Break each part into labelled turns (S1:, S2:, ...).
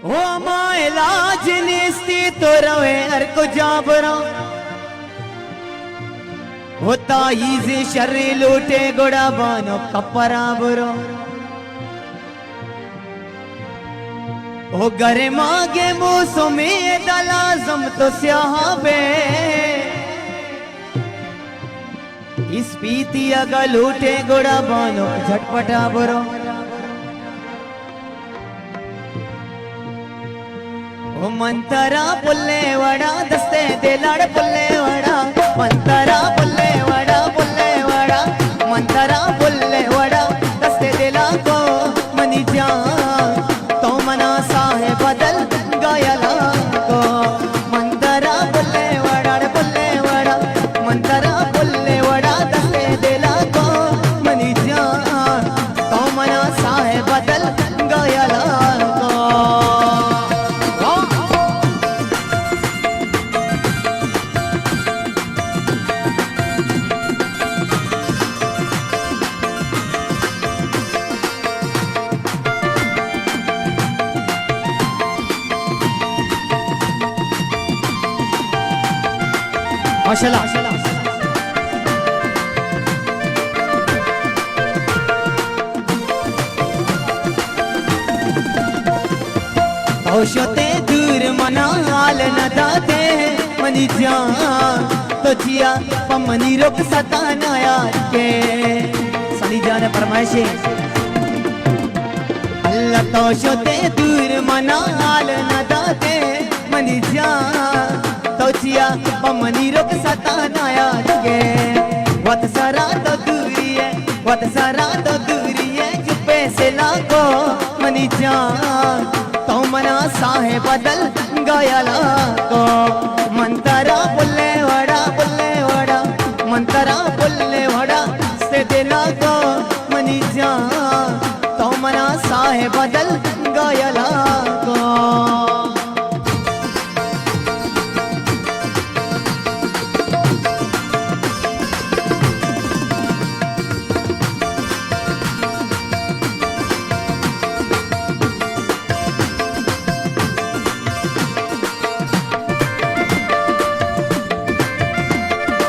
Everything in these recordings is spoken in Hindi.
S1: हो माए लाज निस्ती तो रवे हर को जाबरा होता इजी शर्री लूटे गोड़ा बानो कपरा बुरो हो गरे मागे मौसमी दलाजम तो स्याबे इस पीती अगा लूटे गोड़ा बानो झटपटा बुरो ओ मंतरा पुल्ले वड़ा दस्ते दिलाड़ पुल्ले वड़ा मंतरा पुल्ले वड़ा मंतरा पुल्ले वड़ा दस्ते दिला को मनी जा तो मना साहे बदल गायला को मंतरा पुल्ले वड़ा मंतरा पुल्ले वड़ा दस्ते दिला को मनी जा तो मना साहे बदल गायला माशाल्लाह औषते दूर मना हाल न दाते मनी जान तो जिया पमनी रोक सताना यार के सनी जान फरमाइशे अल्लाह तो औषते दूर मना हाल न दाते मनी जान तो जिया पमनी रोक सताना यार के वत सारा तो दूरी है चुप्पे से लाको मनी जान तो मना साहे बदल गायला को मंतरा पुल्ले वड़ा मंतरा पुल्ले वड़ा से दिला को मनी जान तो मना साहे बदल गायला को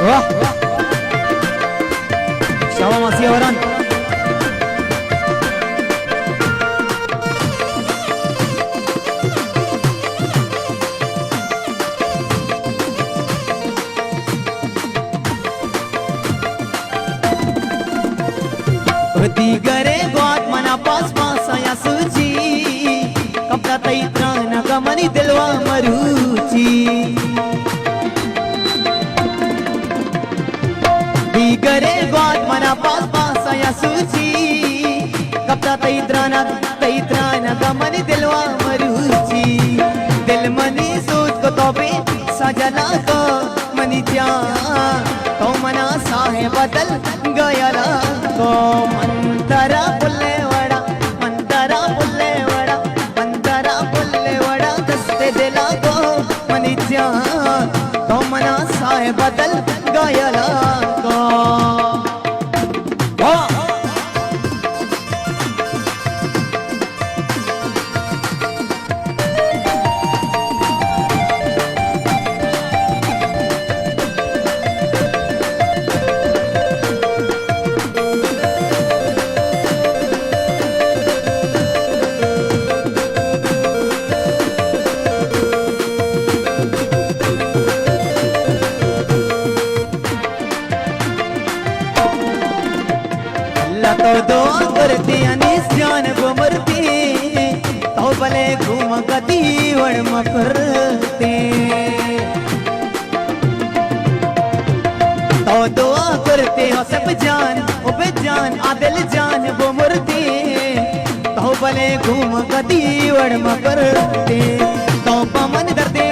S1: वाह शाबाश मासी औरन दिगरे गोत मना पास पास या सूची कपड़ा तई त्राना गमनी दिलवा मरूची दिगरे गोत मना पास पास या सूची कपड़ा तई त्राना गमनी दिलवा मरूची दिल मनी सोच को तोबे सजना को मनी जान तो मना साहे बदल गयला को मंतरा पुल्ले वड़ा दस्ते दिला को मनी जान तो मना साहे बदल गयला को तो दुआ करती अनीस जान बुमरती तो भले घूम गती वड़ मकरते तो दुआ करते हो सब जान उबे जान आदिल जान बुमरती तो भले घूम गती वड़ मकरते तो पमन दर्दे